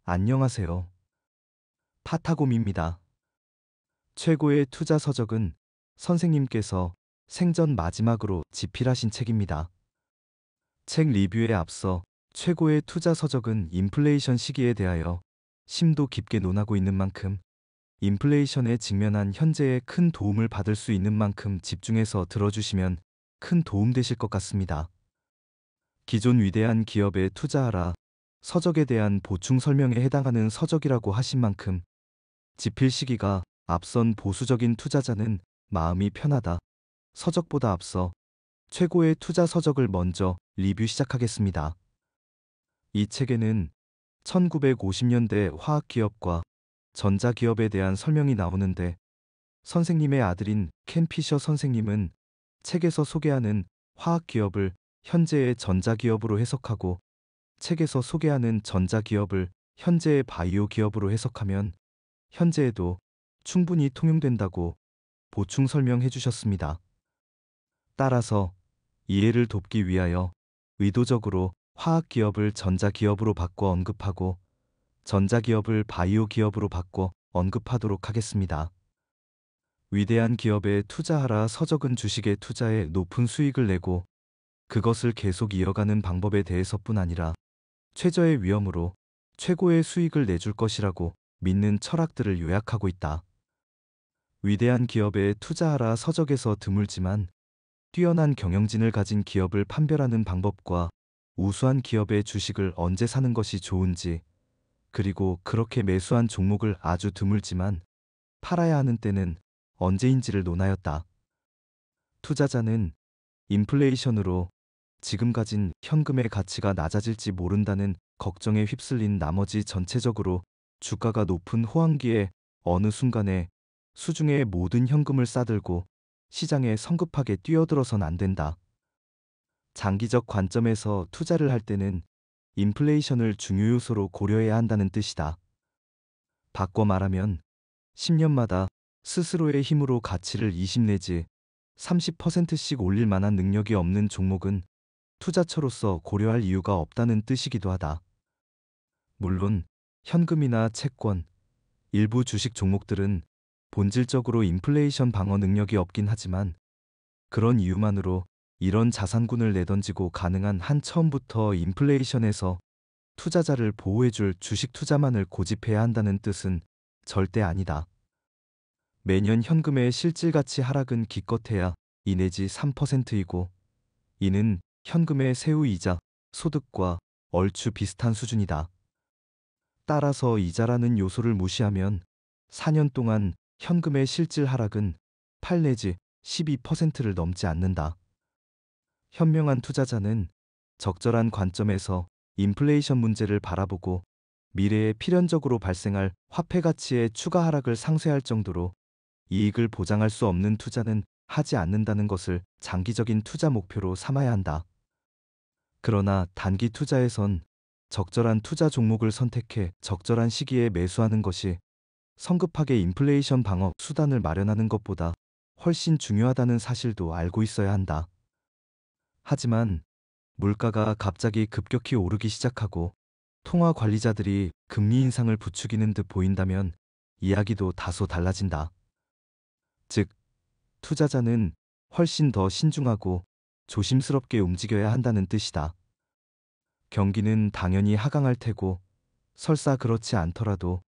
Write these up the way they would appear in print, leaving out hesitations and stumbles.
안녕하세요. 파타곰입니다. 최고의 투자 서적은 선생님께서 생전 마지막으로 집필하신 책입니다. 책 리뷰에 앞서 최고의 투자 서적은 인플레이션 시기에 대하여 심도 깊게 논하고 있는 만큼 인플레이션에 직면한 현재에 큰 도움을 받을 수 있는 만큼 집중해서 들어주시면 큰 도움 되실 것 같습니다. 기존 위대한 기업에 투자하라 서적에 대한 보충 설명에 해당하는 서적이라고 하신 만큼 집필 시기가 앞선 보수적인 투자자는 마음이 편하다. 서적보다 앞서 최고의 투자 서적을 먼저 리뷰 시작하겠습니다. 이 책에는 1950년대 화학기업과 전자기업에 대한 설명이 나오는데 선생님의 아들인 켄 피셔 선생님은 책에서 소개하는 화학기업을 현재의 전자기업으로 해석하고 책에서 소개하는 전자기업을 현재의 바이오 기업으로 해석하면 현재에도 충분히 통용된다고 보충 설명해 주셨습니다. 따라서 이해를 돕기 위하여 의도적으로 화학기업을 전자기업으로 바꿔 언급하고 전자기업을 바이오 기업으로 바꿔 언급하도록 하겠습니다. 위대한 기업에 투자하라 서적은 주식에 투자해 높은 수익을 내고 그것을 계속 이어가는 방법에 대해서뿐 아니라 최저의 위험으로 최고의 수익을 내줄 것이라고 믿는 철학들을 요약하고 있다. 위대한 기업에 투자하라 서적에서 드물지만 뛰어난 경영진을 가진 기업을 판별하는 방법과 우수한 기업의 주식을 언제 사는 것이 좋은지 그리고 그렇게 매수한 종목을 아주 드물지만 팔아야 하는 때는 언제인지를 논하였다. 투자자는 인플레이션으로 지금 가진 현금의 가치가 낮아질지 모른다는 걱정에 휩쓸린 나머지 전체적으로 주가가 높은 호황기에 어느 순간에 수중에 모든 현금을 싸들고 시장에 성급하게 뛰어들어선 안 된다. 장기적 관점에서 투자를 할 때는 인플레이션을 중요 요소로 고려해야 한다는 뜻이다. 바꿔 말하면 10년마다 스스로의 힘으로 가치를 20 내지 30%씩 올릴 만한 능력이 없는 종목은 투자처로서 고려할 이유가 없다는 뜻이기도 하다. 물론 현금이나 채권, 일부 주식 종목들은 본질적으로 인플레이션 방어 능력이 없긴 하지만 그런 이유만으로 이런 자산군을 내던지고 가능한 한 처음부터 인플레이션에서 투자자를 보호해줄 주식 투자만을 고집해야 한다는 뜻은 절대 아니다. 매년 현금의 실질가치 하락은 기껏해야 2 내지 3%이고 이는 현금의 세후이자 소득과 얼추 비슷한 수준이다. 따라서 이자라는 요소를 무시하면 4년 동안 현금의 실질 하락은 8 내지 12%를 넘지 않는다. 현명한 투자자는 적절한 관점에서 인플레이션 문제를 바라보고 미래에 필연적으로 발생할 화폐 가치의 추가 하락을 상쇄할 정도로 이익을 보장할 수 없는 투자는 하지 않는다는 것을 장기적인 투자 목표로 삼아야 한다. 그러나 단기 투자에선 적절한 투자 종목을 선택해 적절한 시기에 매수하는 것이 성급하게 인플레이션 방어 수단을 마련하는 것보다 훨씬 중요하다는 사실도 알고 있어야 한다. 하지만 물가가 갑자기 급격히 오르기 시작하고 통화 관리자들이 금리 인상을 부추기는 듯 보인다면 이야기도 다소 달라진다. 즉, 투자자는 훨씬 더 신중하고 조심스럽게 움직여야 한다는 뜻이다. 경기는 당연히 하강할 테고 설사 그렇지 않더라도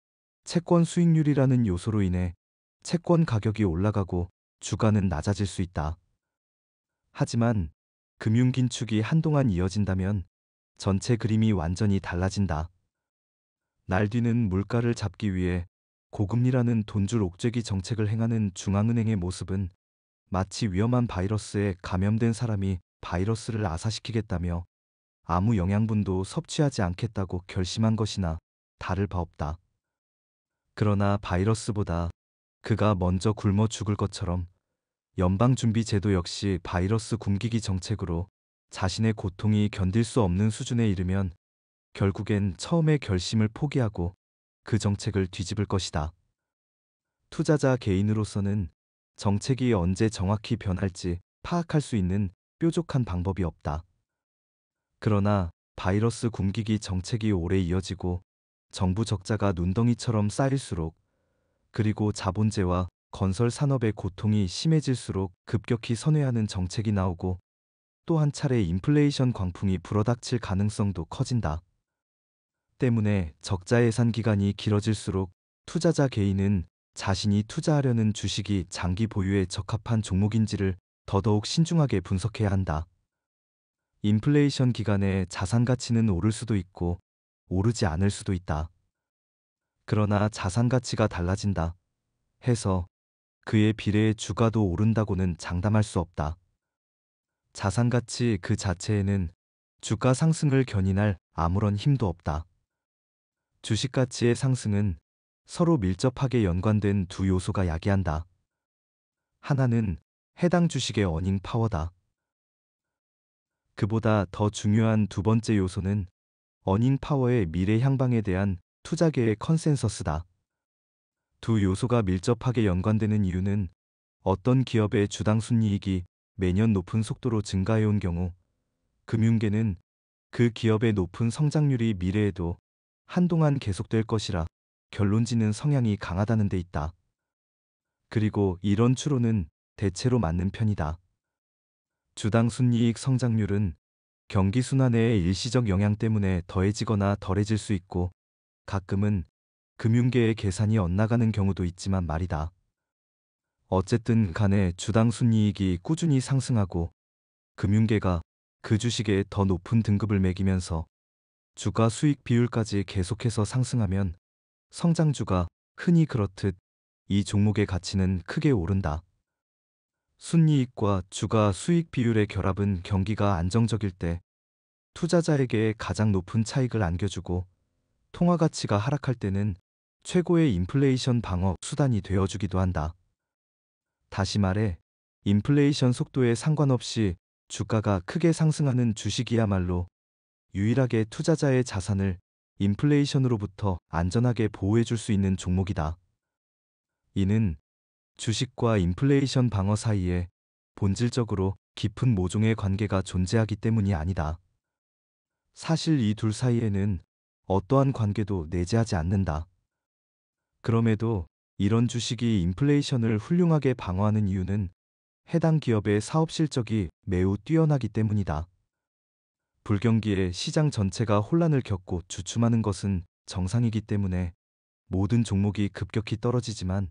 채권 수익률이라는 요소로 인해 채권 가격이 올라가고 주가는 낮아질 수 있다. 하지만 금융 긴축이 한동안 이어진다면 전체 그림이 완전히 달라진다. 날뛰는 물가를 잡기 위해 고금리라는 돈줄 옥죄기 정책을 행하는 중앙은행의 모습은 마치 위험한 바이러스에 감염된 사람이 바이러스를 아사시키겠다며 아무 영양분도 섭취하지 않겠다고 결심한 것이나 다를 바 없다. 그러나 바이러스보다 그가 먼저 굶어 죽을 것처럼 연방준비제도 역시 바이러스 굶기기 정책으로 자신의 고통이 견딜 수 없는 수준에 이르면 결국엔 처음의 결심을 포기하고 그 정책을 뒤집을 것이다. 투자자 개인으로서는 정책이 언제 정확히 변할지 파악할 수 있는 뾰족한 방법이 없다. 그러나 바이러스 굶기기 정책이 오래 이어지고 정부 적자가 눈덩이처럼 쌓일수록, 그리고 자본재와 건설 산업의 고통이 심해질수록 급격히 선회하는 정책이 나오고, 또 한 차례 인플레이션 광풍이 불어닥칠 가능성도 커진다. 때문에 적자 예산 기간이 길어질수록 투자자 개인은 자신이 투자하려는 주식이 장기 보유에 적합한 종목인지를 더더욱 신중하게 분석해야 한다. 인플레이션 기간에 자산 가치는 오를 수도 있고 오르지 않을 수도 있다. 그러나 자산 가치가 달라진다 해서 그에 비례해 주가도 오른다고는 장담할 수 없다. 자산 가치 그 자체에는 주가 상승을 견인할 아무런 힘도 없다. 주식 가치의 상승은 서로 밀접하게 연관된 두 요소가 야기한다. 하나는 해당 주식의 어닝 파워다. 그보다 더 중요한 두 번째 요소는 어닝 파워의 미래 향방에 대한 투자계의 컨센서스다. 두 요소가 밀접하게 연관되는 이유는 어떤 기업의 주당 순이익이 매년 높은 속도로 증가해온 경우 금융계는 그 기업의 높은 성장률이 미래에도 한동안 계속될 것이라 결론짓는 성향이 강하다는 데 있다. 그리고 이런 추론은 대체로 맞는 편이다. 주당 순이익 성장률은 경기 순환의 일시적 영향 때문에 더해지거나 덜해질 수 있고 가끔은 금융계의 계산이 엇나가는 경우도 있지만 말이다. 어쨌든 간에 주당 순이익이 꾸준히 상승하고 금융계가 그 주식에 더 높은 등급을 매기면서 주가 수익 비율까지 계속해서 상승하면 성장주가 흔히 그렇듯 이 종목의 가치는 크게 오른다. 순이익과 주가 수익 비율의 결합은 경기가 안정적일 때 투자자에게 가장 높은 차익을 안겨주고 통화 가치가 하락할 때는 최고의 인플레이션 방어 수단이 되어주기도 한다. 다시 말해 인플레이션 속도에 상관없이 주가가 크게 상승하는 주식이야말로 유일하게 투자자의 자산을 인플레이션으로부터 안전하게 보호해줄 수 있는 종목이다. 이는 주식과 인플레이션 방어 사이에 본질적으로 깊은 모종의 관계가 존재하기 때문이 아니다. 사실 이 둘 사이에는 어떠한 관계도 내재하지 않는다. 그럼에도 이런 주식이 인플레이션을 훌륭하게 방어하는 이유는 해당 기업의 사업 실적이 매우 뛰어나기 때문이다. 불경기에 시장 전체가 혼란을 겪고 주춤하는 것은 정상이기 때문에 모든 종목이 급격히 떨어지지만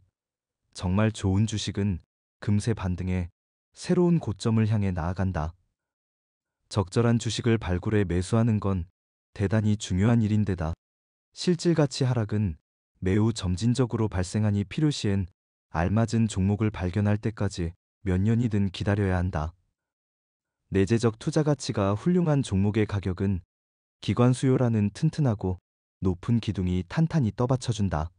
정말 좋은 주식은 금세 반등해 새로운 고점을 향해 나아간다. 적절한 주식을 발굴해 매수하는 건 대단히 중요한 일인데다 실질가치 하락은 매우 점진적으로 발생하니 필요시엔 알맞은 종목을 발견할 때까지 몇 년이든 기다려야 한다. 내재적 투자 가치가 훌륭한 종목의 가격은 기관 수요라는 튼튼하고 높은 기둥이 탄탄히 떠받쳐준다.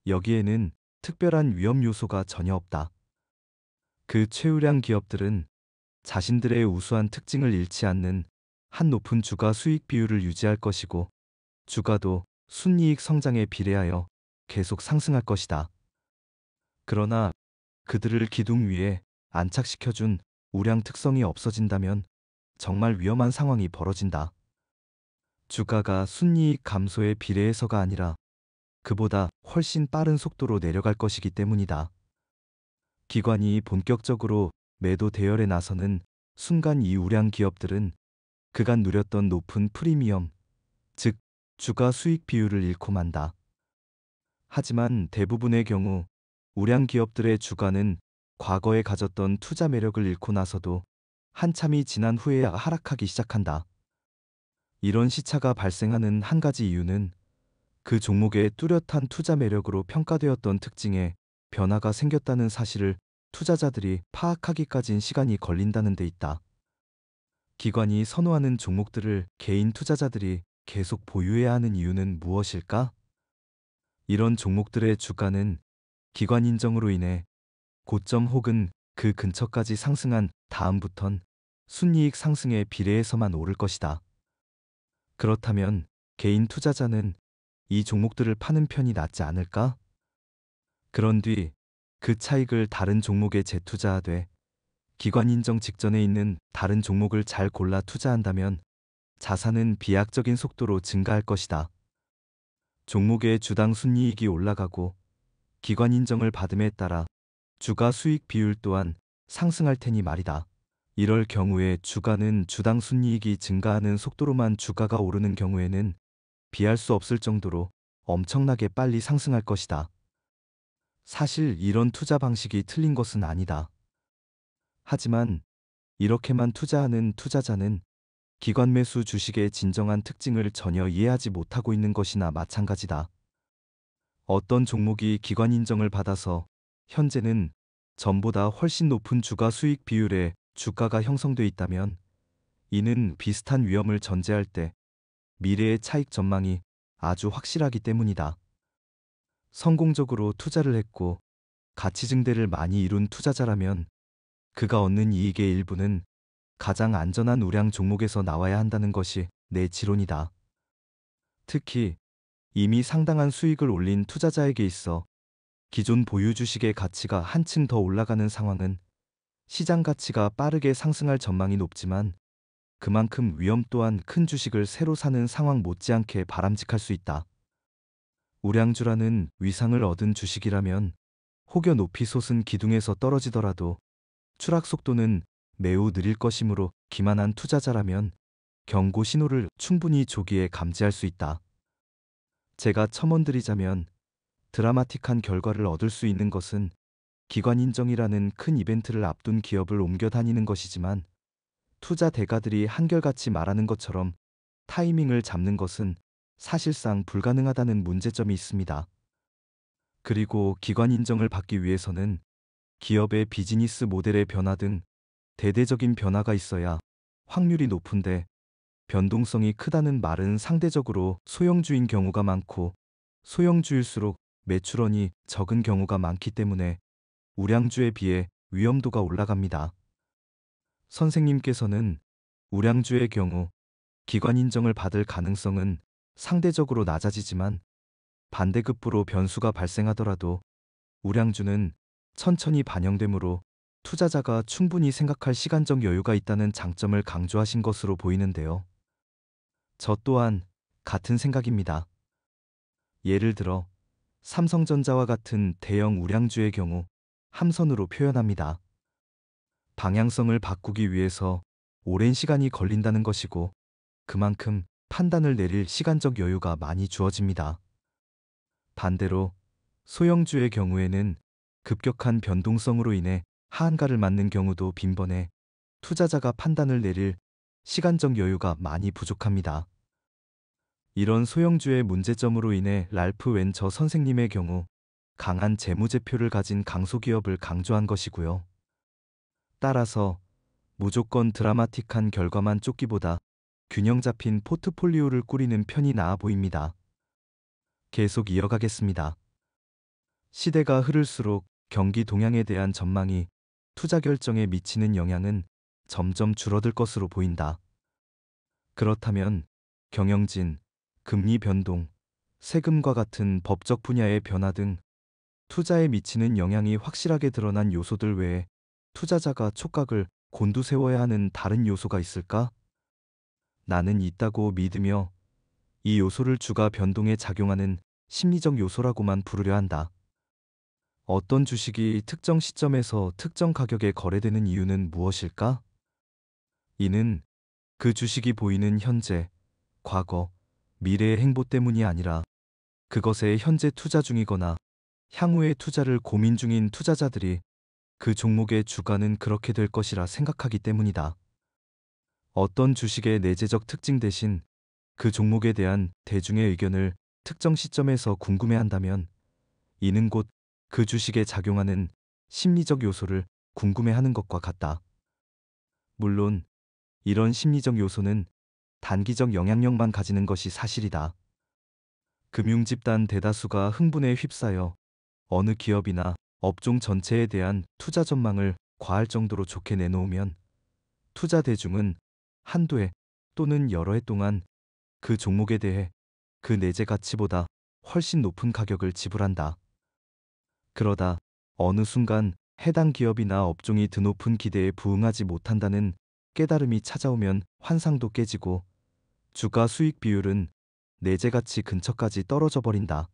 여기에는 특별한 위험 요소가 전혀 없다. 그 최우량 기업들은 자신들의 우수한 특징을 잃지 않는 한 높은 주가 수익 비율을 유지할 것이고 주가도 순이익 성장에 비례하여 계속 상승할 것이다. 그러나 그들을 기둥 위에 안착시켜준 우량 특성이 없어진다면 정말 위험한 상황이 벌어진다. 주가가 순이익 감소에 비례해서가 아니라 그보다 훨씬 빠른 속도로 내려갈 것이기 때문이다. 기관이 본격적으로 매도 대열에 나서는 순간 이 우량 기업들은 그간 누렸던 높은 프리미엄, 즉 주가 수익 비율을 잃고 만다. 하지만 대부분의 경우 우량 기업들의 주가는 과거에 가졌던 투자 매력을 잃고 나서도 한참이 지난 후에야 하락하기 시작한다. 이런 시차가 발생하는 한 가지 이유는 그 종목의 뚜렷한 투자 매력으로 평가되었던 특징에 변화가 생겼다는 사실을 투자자들이 파악하기까진 시간이 걸린다는 데 있다. 기관이 선호하는 종목들을 개인 투자자들이 계속 보유해야 하는 이유는 무엇일까? 이런 종목들의 주가는 기관 인정으로 인해 고점 혹은 그 근처까지 상승한 다음부턴 순이익 상승에 비례해서만 오를 것이다. 그렇다면 개인 투자자는 이 종목들을 파는 편이 낫지 않을까? 그런 뒤 그 차익을 다른 종목에 재투자하되 기관 인정 직전에 있는 다른 종목을 잘 골라 투자한다면 자산은 비약적인 속도로 증가할 것이다. 종목의 주당 순이익이 올라가고 기관 인정을 받음에 따라 주가 수익 비율 또한 상승할 테니 말이다. 이럴 경우에 주가는 주당 순이익이 증가하는 속도로만 주가가 오르는 경우에는 비할 수 없을 정도로 엄청나게 빨리 상승할 것이다. 사실 이런 투자 방식이 틀린 것은 아니다. 하지만 이렇게만 투자하는 투자자는 기관 매수 주식의 진정한 특징을 전혀 이해하지 못하고 있는 것이나 마찬가지다. 어떤 종목이 기관 인정을 받아서 현재는 전보다 훨씬 높은 주가 수익 비율의 주가가 형성돼 있다면 이는 비슷한 위험을 전제할 때 미래의 차익 전망이 아주 확실하기 때문이다. 성공적으로 투자를 했고 가치 증대를 많이 이룬 투자자라면 그가 얻는 이익의 일부는 가장 안전한 우량 종목에서 나와야 한다는 것이 내 지론이다. 특히 이미 상당한 수익을 올린 투자자에게 있어 기존 보유 주식의 가치가 한층 더 올라가는 상황은 시장 가치가 빠르게 상승할 전망이 높지만 그만큼 위험 또한 큰 주식을 새로 사는 상황 못지않게 바람직할 수 있다. 우량주라는 위상을 얻은 주식이라면 혹여 높이 솟은 기둥에서 떨어지더라도 추락 속도는 매우 느릴 것이므로 기만한 투자자라면 경고 신호를 충분히 조기에 감지할 수 있다. 제가 첨언드리자면 드라마틱한 결과를 얻을 수 있는 것은 기관 인정이라는 큰 이벤트를 앞둔 기업을 옮겨 다니는 것이지만 투자 대가들이 한결같이 말하는 것처럼 타이밍을 잡는 것은 사실상 불가능하다는 문제점이 있습니다. 그리고 기관 인정을 받기 위해서는 기업의 비즈니스 모델의 변화 등 대대적인 변화가 있어야 확률이 높은데 변동성이 크다는 말은 상대적으로 소형주인 경우가 많고 소형주일수록 매출원이 적은 경우가 많기 때문에 우량주에 비해 위험도가 올라갑니다. 선생님께서는 우량주의 경우 기관 인정을 받을 가능성은 상대적으로 낮아지지만 반대급부로 변수가 발생하더라도 우량주는 천천히 반영되므로 투자자가 충분히 생각할 시간적 여유가 있다는 장점을 강조하신 것으로 보이는데요. 저 또한 같은 생각입니다. 예를 들어 삼성전자와 같은 대형 우량주의 경우 함선으로 표현합니다. 방향성을 바꾸기 위해서 오랜 시간이 걸린다는 것이고 그만큼 판단을 내릴 시간적 여유가 많이 주어집니다. 반대로 소형주의 경우에는 급격한 변동성으로 인해 하한가를 맞는 경우도 빈번해 투자자가 판단을 내릴 시간적 여유가 많이 부족합니다. 이런 소형주의 문제점으로 인해 랄프 웬처 선생님의 경우 강한 재무제표를 가진 강소기업을 강조한 것이고요. 따라서 무조건 드라마틱한 결과만 쫓기보다 균형 잡힌 포트폴리오를 꾸리는 편이 나아 보입니다. 계속 이어가겠습니다. 시대가 흐를수록 경기 동향에 대한 전망이 투자 결정에 미치는 영향은 점점 줄어들 것으로 보인다. 그렇다면 경영진, 금리 변동, 세금과 같은 법적 분야의 변화 등 투자에 미치는 영향이 확실하게 드러난 요소들 외에 투자자가 촉각을 곤두세워야 하는 다른 요소가 있을까? 나는 있다고 믿으며 이 요소를 주가 변동에 작용하는 심리적 요소라고만 부르려 한다. 어떤 주식이 특정 시점에서 특정 가격에 거래되는 이유는 무엇일까? 이는 그 주식이 보이는 현재, 과거, 미래의 행보 때문이 아니라 그것에 현재 투자 중이거나 향후의 투자를 고민 중인 투자자들이 그 종목의 주가는 그렇게 될 것이라 생각하기 때문이다. 어떤 주식의 내재적 특징 대신 그 종목에 대한 대중의 의견을 특정 시점에서 궁금해한다면 이는 곧 그 주식에 작용하는 심리적 요소를 궁금해하는 것과 같다. 물론 이런 심리적 요소는 단기적 영향력만 가지는 것이 사실이다. 금융집단 대다수가 흥분에 휩싸여 어느 기업이나 업종 전체에 대한 투자 전망을 과할 정도로 좋게 내놓으면 투자 대중은 한두 해 또는 여러 해 동안 그 종목에 대해 그 내재 가치보다 훨씬 높은 가격을 지불한다. 그러다 어느 순간 해당 기업이나 업종이 드높은 기대에 부응하지 못한다는 깨달음이 찾아오면 환상도 깨지고 주가 수익 비율은 내재 가치 근처까지 떨어져 버린다.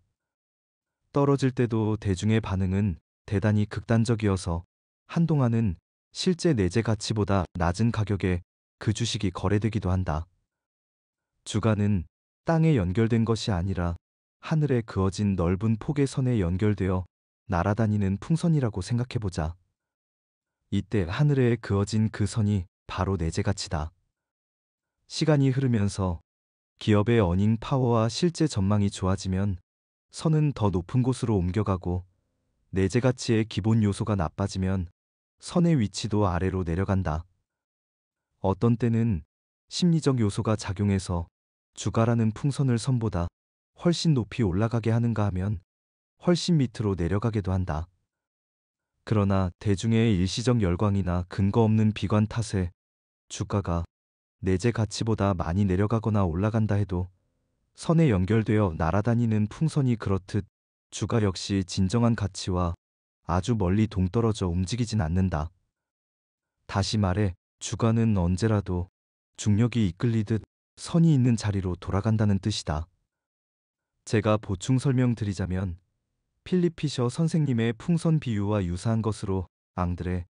떨어질 때도 대중의 반응은 대단히 극단적이어서 한동안은 실제 내재 가치보다 낮은 가격에 그 주식이 거래되기도 한다. 주가는 땅에 연결된 것이 아니라 하늘에 그어진 넓은 폭의 선에 연결되어 날아다니는 풍선이라고 생각해보자. 이때 하늘에 그어진 그 선이 바로 내재 가치다. 시간이 흐르면서 기업의 어닝 파워와 실제 전망이 좋아지면 선은 더 높은 곳으로 옮겨가고, 내재 가치의 기본 요소가 나빠지면 선의 위치도 아래로 내려간다. 어떤 때는 심리적 요소가 작용해서 주가라는 풍선을 선보다 훨씬 높이 올라가게 하는가 하면 훨씬 밑으로 내려가기도 한다. 그러나 대중의 일시적 열광이나 근거 없는 비관 탓에 주가가 내재 가치보다 많이 내려가거나 올라간다 해도 선에 연결되어 날아다니는 풍선이 그렇듯 주가 역시 진정한 가치와 아주 멀리 동떨어져 움직이진 않는다. 다시 말해 주가는 언제라도 중력이 이끌리듯 선이 있는 자리로 돌아간다는 뜻이다. 제가 보충 설명드리자면 필립 피셔 선생님의 풍선 비유와 유사한 것으로 앙드레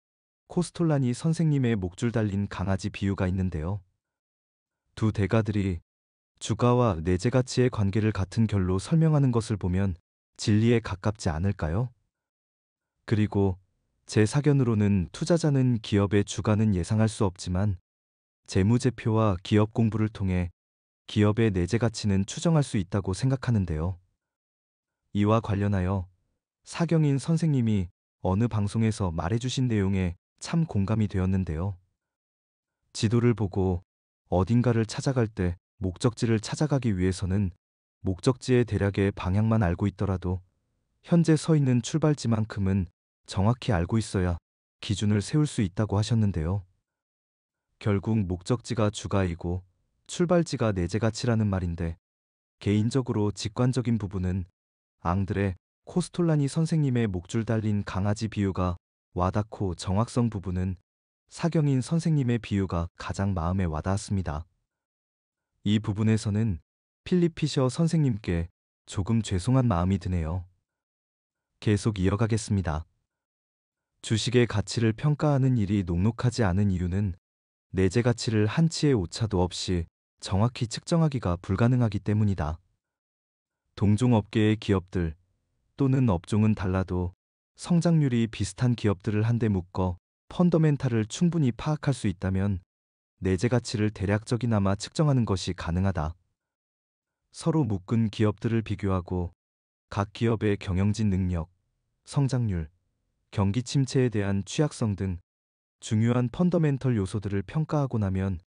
코스톨라니 선생님의 목줄 달린 강아지 비유가 있는데요. 두 대가들이 주가와 내재 가치의 관계를 같은 결로 설명하는 것을 보면 진리에 가깝지 않을까요? 그리고 제 사견으로는 투자자는 기업의 주가는 예상할 수 없지만 재무제표와 기업 공부를 통해 기업의 내재 가치는 추정할 수 있다고 생각하는데요. 이와 관련하여 사경인 선생님이 어느 방송에서 말해주신 내용에 참 공감이 되었는데요. 지도를 보고 어딘가를 찾아갈 때 목적지를 찾아가기 위해서는 목적지의 대략의 방향만 알고 있더라도 현재 서 있는 출발지만큼은 정확히 알고 있어야 기준을 세울 수 있다고 하셨는데요. 결국 목적지가 주가이고 출발지가 내재 가치라는 말인데, 개인적으로 직관적인 부분은 앙드레 코스톨라니 선생님의 목줄 달린 강아지 비유가 와닿고, 정확성 부분은 사경인 선생님의 비유가 가장 마음에 와닿았습니다. 이 부분에서는 필립 피셔 선생님께 조금 죄송한 마음이 드네요. 계속 이어가겠습니다. 주식의 가치를 평가하는 일이 녹록하지 않은 이유는 내재 가치를 한치의 오차도 없이 정확히 측정하기가 불가능하기 때문이다. 동종 업계의 기업들 또는 업종은 달라도 성장률이 비슷한 기업들을 한데 묶어 펀더멘탈을 충분히 파악할 수 있다면 내재 가치를 대략적이나마 측정하는 것이 가능하다. 서로 묶은 기업들을 비교하고 각 기업의 경영진 능력, 성장률, 경기 침체에 대한 취약성 등 중요한 펀더멘털 요소들을 평가하고 나면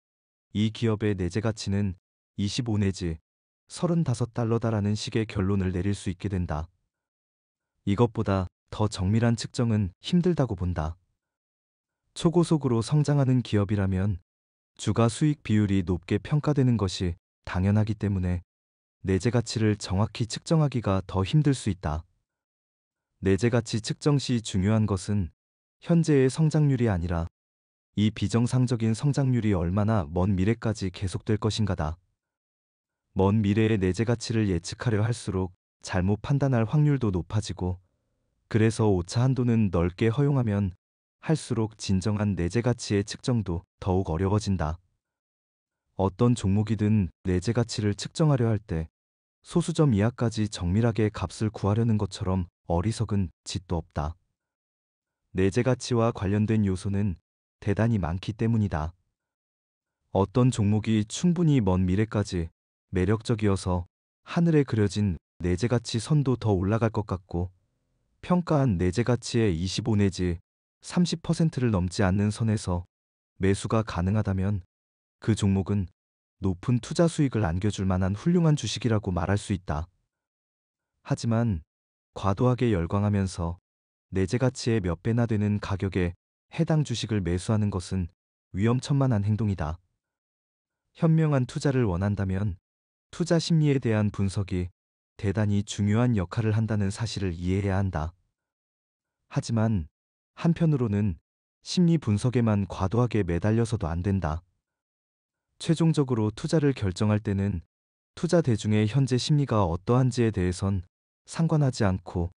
이 기업의 내재 가치는 25 내지 $35다라는 식의 결론을 내릴 수 있게 된다. 이것보다 더 정밀한 측정은 힘들다고 본다. 초고속으로 성장하는 기업이라면 주가 수익 비율이 높게 평가되는 것이 당연하기 때문에 내재 가치를 정확히 측정하기가 더 힘들 수 있다. 내재 가치 측정 시 중요한 것은 현재의 성장률이 아니라 이 비정상적인 성장률이 얼마나 먼 미래까지 계속될 것인가다. 먼 미래의 내재 가치를 예측하려 할수록 잘못 판단할 확률도 높아지고, 그래서 오차 한도는 넓게 허용하면 할수록 진정한 내재 가치의 측정도 더욱 어려워진다. 어떤 종목이든 내재 가치를 측정하려 할 때 소수점 이하까지 정밀하게 값을 구하려는 것처럼 어리석은 짓도 없다. 내재 가치와 관련된 요소는 대단히 많기 때문이다. 어떤 종목이 충분히 먼 미래까지 매력적이어서 하늘에 그려진 내재 가치 선도 더 올라갈 것 같고, 평가한 내재 가치의 25 내지 30%를 넘지 않는 선에서 매수가 가능하다면 그 종목은 높은 투자 수익을 안겨줄 만한 훌륭한 주식이라고 말할 수 있다. 하지만 과도하게 열광하면서 내재 가치의 몇 배나 되는 가격에 해당 주식을 매수하는 것은 위험천만한 행동이다. 현명한 투자를 원한다면 투자 심리에 대한 분석이 대단히 중요한 역할을 한다는 사실을 이해해야 한다. 하지만 한편으로는 심리 분석에만 과도하게 매달려서도 안 된다. 최종적으로 투자를 결정할 때는 투자 대중의 현재 심리가 어떠한지에 대해선 상관하지 않고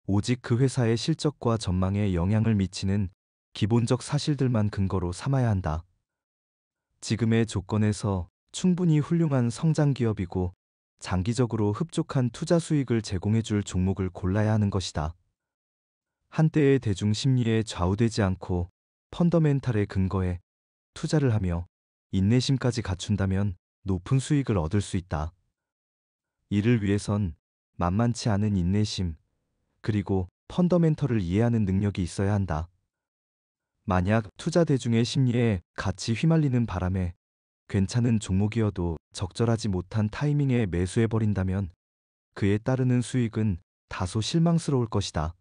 오직 그 회사의 실적과 전망에 영향을 미치는 기본적 사실들만 근거로 삼아야 한다. 지금의 조건에서 충분히 훌륭한 성장 기업이고 장기적으로 흡족한 투자 수익을 제공해 줄 종목을 골라야 하는 것이다. 한때의 대중 심리에 좌우되지 않고 펀더멘탈에 근거해 투자를 하며 인내심까지 갖춘다면 높은 수익을 얻을 수 있다. 이를 위해선 만만치 않은 인내심, 그리고 펀더멘털을 이해하는 능력이 있어야 한다. 만약 투자 대중의 심리에 같이 휘말리는 바람에 괜찮은 종목이어도 적절하지 못한 타이밍에 매수해버린다면 그에 따르는 수익은 다소 실망스러울 것이다.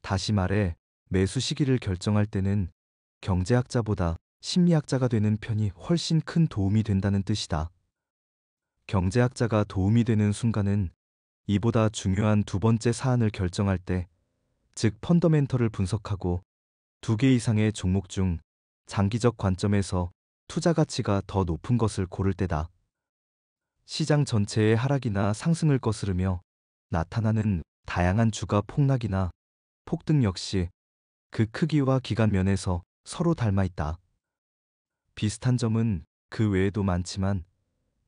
다시 말해 매수 시기를 결정할 때는 경제학자보다 심리학자가 되는 편이 훨씬 큰 도움이 된다는 뜻이다. 경제학자가 도움이 되는 순간은 이보다 중요한 두 번째 사안을 결정할 때, 즉 펀더멘털을 분석하고 두 개 이상의 종목 중 장기적 관점에서 투자 가치가 더 높은 것을 고를 때다. 시장 전체의 하락이나 상승을 거스르며 나타나는 다양한 주가 폭락이나 폭등 역시 그 크기와 기간 면에서 서로 닮아 있다. 비슷한 점은 그 외에도 많지만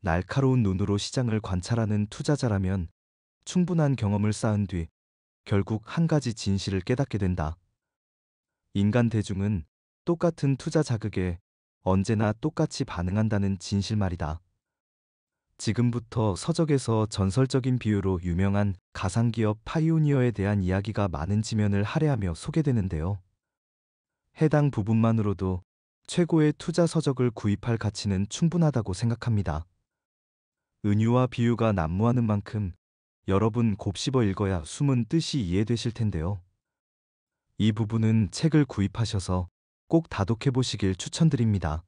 날카로운 눈으로 시장을 관찰하는 투자자라면 충분한 경험을 쌓은 뒤 결국 한 가지 진실을 깨닫게 된다. 인간 대중은 똑같은 투자 자극에 언제나 똑같이 반응한다는 진실 말이다. 지금부터 서적에서 전설적인 비유로 유명한 가상기업 파이오니어에 대한 이야기가 많은 지면을 할애하며 소개되는데요. 해당 부분만으로도 최고의 투자 서적을 구입할 가치는 충분하다고 생각합니다. 은유와 비유가 난무하는 만큼 여러분 곱씹어 읽어야 숨은 뜻이 이해되실 텐데요. 이 부분은 책을 구입하셔서 꼭 다독해 보시길 추천드립니다.